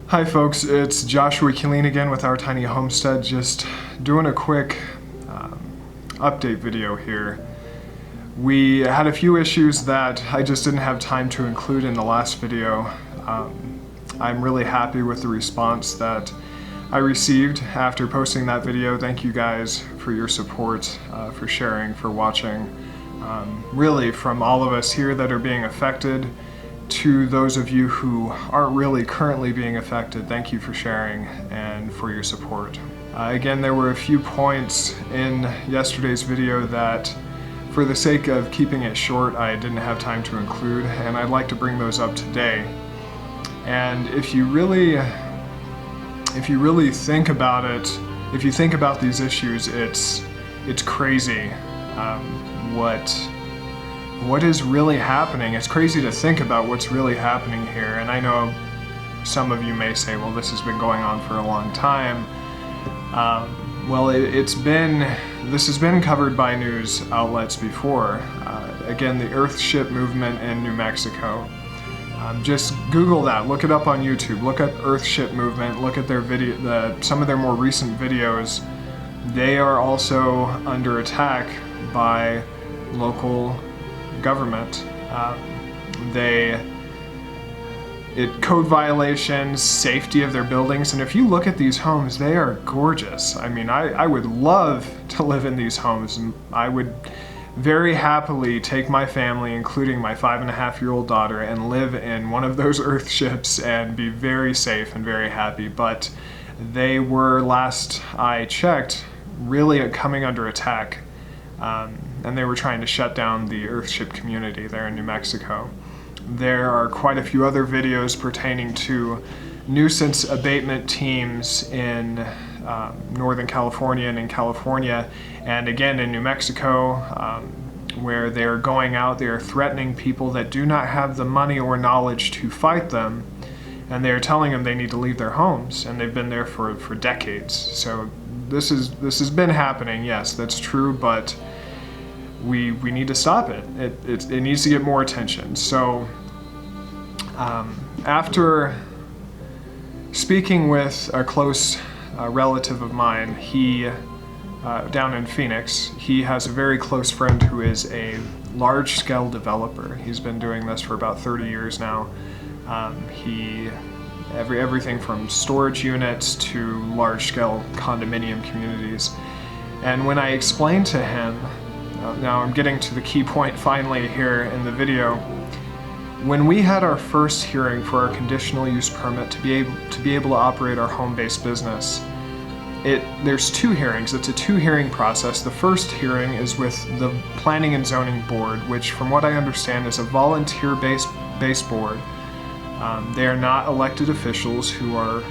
Hi folks, it's Joshua Killeen again with Our Tiny Homestead, just doing a quick update video here. We had a few issues that I just didn't have time to include in the last video. I'm really happy with the response that I received after posting that video. Thank you guys for your support, for sharing, for watching. Really, from all of us here that are being affected to those of you who aren't really currently being affected, thank you for sharing and for your support. Again, there were a few points in yesterday's video that, for the sake of keeping it short, I didn't have time to include, and I'd like to bring those up today. And if you really think about it, if you think about these issues, it's crazy what is really happening. It's crazy to think about what's really happening here. And I know some of you may say, well, this has been going on for a long time. Well, this has been covered by news outlets before. Again, the Earthship movement in New Mexico. Just Google that, look it up on YouTube, look up Earthship movement, look at their some of their more recent videos. They are also under attack by local government. Code violations, safety of their buildings, and if you look at these homes, they are gorgeous. I mean, I would love to live in these homes, and I would very happily take my family, including my 5.5-year-old daughter, and live in one of those Earthships and be very safe and very happy. But they were, last I checked, really coming under attack. And they were trying to shut down the Earthship community there in New Mexico. There are quite a few other videos pertaining to nuisance abatement teams in Northern California and in California, and again in New Mexico, where they're going out, they're threatening people that do not have the money or knowledge to fight them, and they're telling them they need to leave their homes, and they've been there for decades. So this has been happening, yes, that's true, but we need to stop it. It needs to get more attention. So after speaking with a close relative of mine, he down in Phoenix, he has a very close friend who is a large-scale developer. He's been doing this for about 30 years now. Everything from storage units to large-scale condominium communities. And when I explained to him, now I'm getting to the key point finally here in the video, when we had our first hearing for our conditional use permit to be able to operate our home-based business, there's two hearings. It's a two-hearing process. The first hearing is with the Planning and Zoning Board, which from what I understand is a volunteer-based board. They are not elected officials who are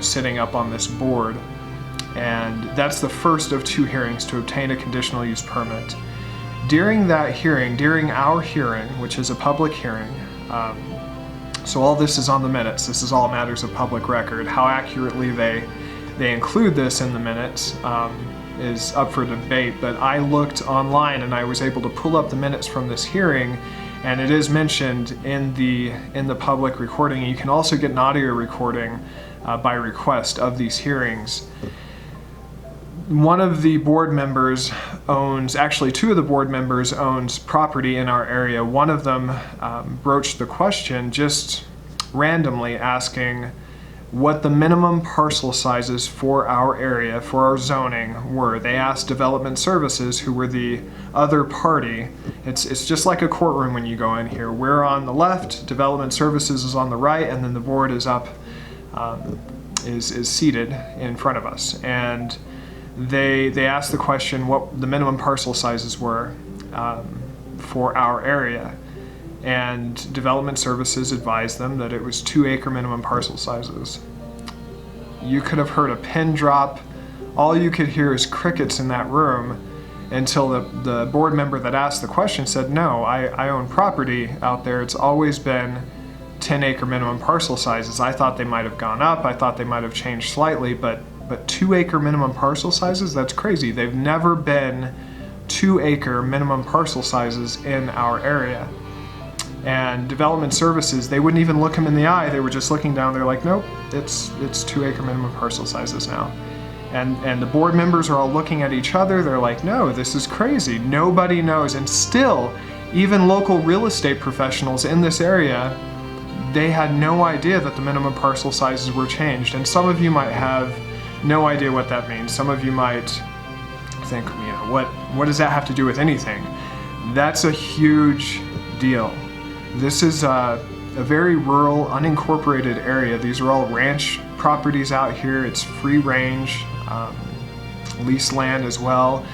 sitting up on this board, and that's the first of two hearings to obtain a conditional use permit. During that hearing, during our hearing, which is a public hearing, so all this is on the minutes, this is all matters of public record. How accurately they include this in the minutes is up for debate, but I looked online and I was able to pull up the minutes from this hearing, and it is mentioned in the public recording. You can also get an audio recording by request of these hearings. One of the board members two of the board members owns property in our area. One of them broached the question just randomly, asking what the minimum parcel sizes for our area, for our zoning, were. They asked Development Services, who were the other party. It's just like a courtroom when you go in here. We're on the left, Development Services is on the right, and then the board is up, is seated in front of us. And they asked the question what the minimum parcel sizes were for our area. And Development Services advised them that it was 2-acre minimum parcel sizes. You could have heard a pin drop. All you could hear is crickets in that room until the board member that asked the question said, no, I own property out there. It's always been 10-acre minimum parcel sizes. I thought they might have gone up. I thought they might have changed slightly, but 2-acre minimum parcel sizes? That's crazy. They've never been 2-acre minimum parcel sizes in our area. And development services, they wouldn't even look them in the eye. They were just looking down. They're like, nope, it's 2-acre minimum parcel sizes now. And the board members are all looking at each other. They're like, no, this is crazy. Nobody knows. And still, even local real estate professionals in this area, they had no idea that the minimum parcel sizes were changed. And some of you might have no idea what that means. Some of you might think, what does that have to do with anything? That's a huge deal. This is a very rural, unincorporated area. These are all ranch properties out here. It's free range, leased land as well.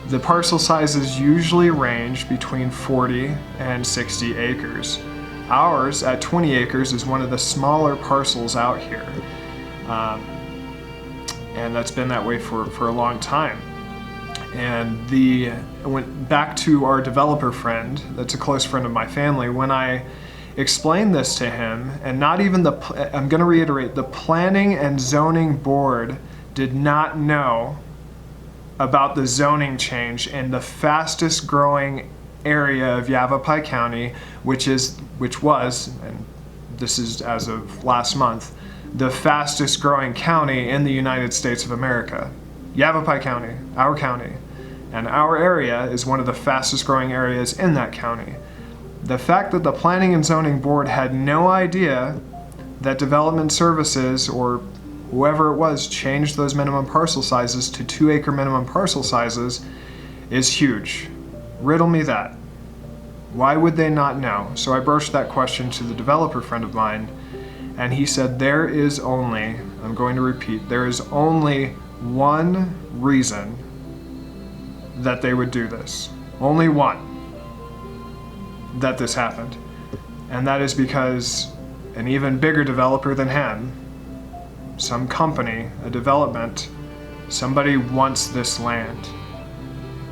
The parcel sizes usually range between 40 and 60 acres. Ours, at 20 acres, is one of the smaller parcels out here. And that's been that way for a long time. And I went back to our developer friend, that's a close friend of my family, when I explained this to him, and not even I'm going to reiterate, the Planning and Zoning Board did not know about the zoning change in the fastest growing area of Yavapai County, which was, and this is as of last month, the fastest growing county in the United States of America. Yavapai County, our county, and our area is one of the fastest growing areas in that county. The fact that the Planning and Zoning Board had no idea that Development Services or whoever it was changed those minimum parcel sizes to 2-acre minimum parcel sizes is huge. Riddle me that. Why would they not know? So I broached that question to the developer friend of mine, and he said there is only, I'm going to repeat, there is only one reason that they would do this. Only one that this happened. And that is because an even bigger developer than him, some company, a development, somebody wants this land.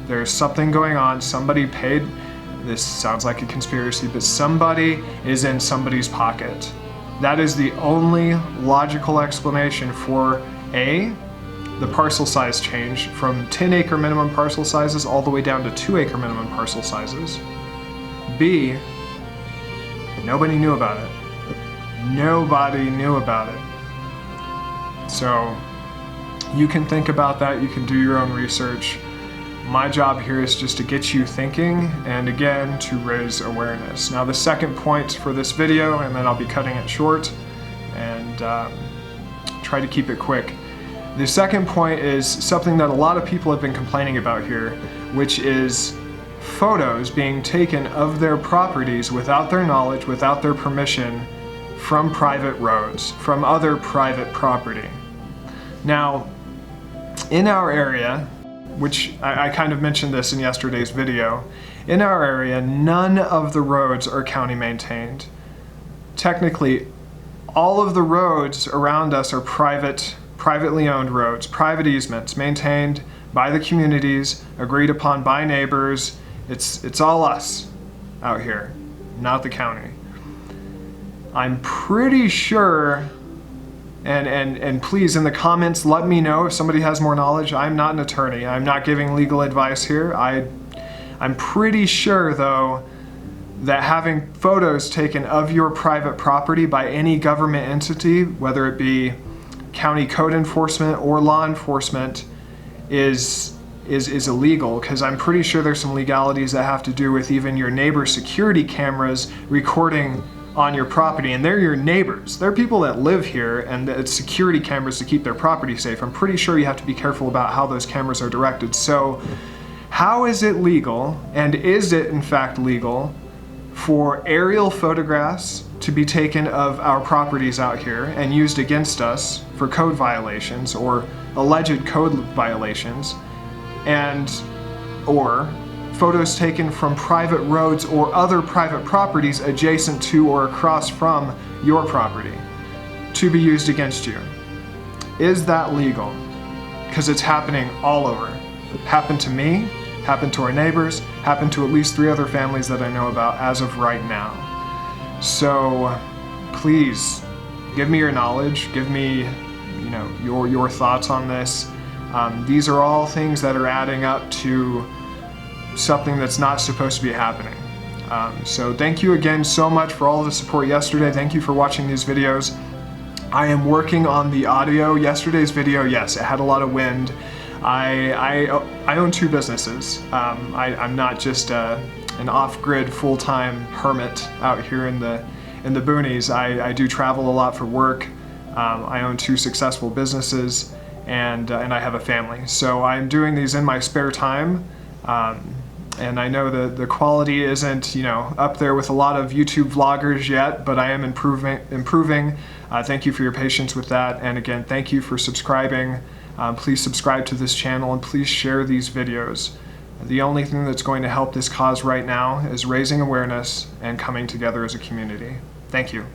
There's something going on, somebody paid, this sounds like a conspiracy, but somebody is in somebody's pocket. That is the only logical explanation for A, the parcel size change from 10-acre minimum parcel sizes all the way down to 2-acre minimum parcel sizes. B, nobody knew about it. Nobody knew about it. So you can think about that, you can do your own research. My job here is just to get you thinking and again to raise awareness. Now the second point for this video, and then I'll be cutting it short and try to keep it quick. The second point is something that a lot of people have been complaining about here, which is photos being taken of their properties without their knowledge, without their permission, from private roads, from other private property. Now, in our area, which I kind of mentioned this in yesterday's video, in our area, none of the roads are county maintained. Technically, all of the roads around us are privately owned roads, private easements maintained by the communities, agreed upon by neighbors. It's all us out here, not the county. I'm pretty sure, and please in the comments let me know if somebody has more knowledge. I'm not an attorney. I'm not giving legal advice here. I'm pretty sure though that having photos taken of your private property by any government entity, whether it be county code enforcement or law enforcement, is illegal, because I'm pretty sure there's some legalities that have to do with even your neighbor's security cameras recording on your property, and they're your neighbors. They're people that live here, and it's security cameras to keep their property safe. I'm pretty sure you have to be careful about how those cameras are directed. So how is it legal, and is it in fact legal, for aerial photographs to be taken of our properties out here and used against us for code violations or alleged code violations, or photos taken from private roads or other private properties adjacent to or across from your property to be used against you? Is that legal? Because it's happening all over. It happened to me, happened to our neighbors, happened to at least 3 other families that I know about as of right now. So please give me your knowledge, give me your thoughts on this. These are all things that are adding up to something that's not supposed to be happening. So thank you again so much for all the support yesterday. Thank you for watching these videos. I am working on the audio. Yesterday's video, yes, it had a lot of wind. I own 2 businesses. I'm not just an off-grid full-time hermit out here in the boonies. I do travel a lot for work. I own 2 successful businesses, and I have a family. So I'm doing these in my spare time. And I know the quality isn't, up there with a lot of YouTube vloggers yet, but I am improving. Thank you for your patience with that. And again, thank you for subscribing. Please subscribe to this channel and please share these videos. The only thing that's going to help this cause right now is raising awareness and coming together as a community. Thank you.